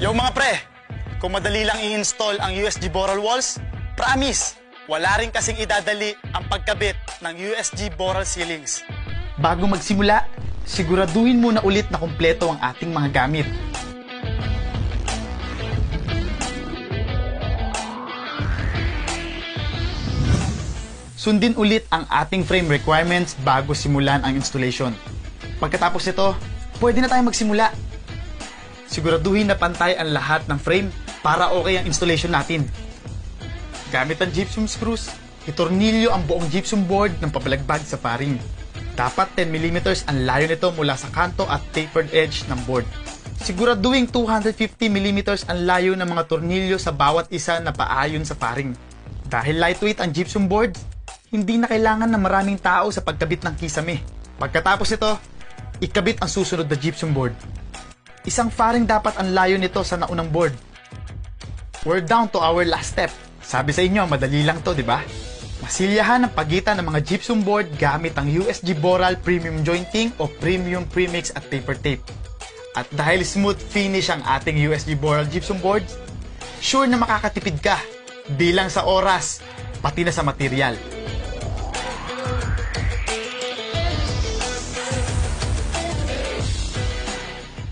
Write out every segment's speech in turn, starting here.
Yung mga pre, kung madali lang i-install ang USG Boral Walls, promise, wala rin kasing idadali ang pagkabit ng USG Boral Ceilings. Bago magsimula, siguraduhin muna ulit na kumpleto ang ating mga gamit. Sundin ulit ang ating frame requirements bago simulan ang installation. Pagkatapos nito, pwede na tayong magsimula. Siguraduhin na pantay ang lahat ng frame para okay ang installation natin. Gamit ang gypsum screws, itornilyo ang buong gypsum board ng papalagbag sa paring. Dapat 10mm ang layo nito mula sa kanto at tapered edge ng board. Siguraduhin 250mm ang layo ng mga tornilyo sa bawat isa na paayon sa paring. Dahil lightweight ang gypsum board, hindi na kailangan ng maraming tao sa pagkabit ng kisame. Pagkatapos ito, ikabit ang susunod na gypsum board. Isang faring dapat ang layo nito sa naunang board. We're down to our last step. Sabi sa inyo, madali lang to, di ba? Masilyahan ang pagitan ng mga gypsum board gamit ang USG Boral Premium Jointing o Premium Premix at Taper Tape. At dahil smooth finish ang ating USG Boral gypsum board, sure na makakatipid ka bilang sa oras, pati na sa material.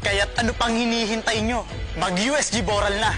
Kaya't ano pang hinihintay nyo? Mag-USG Boral na!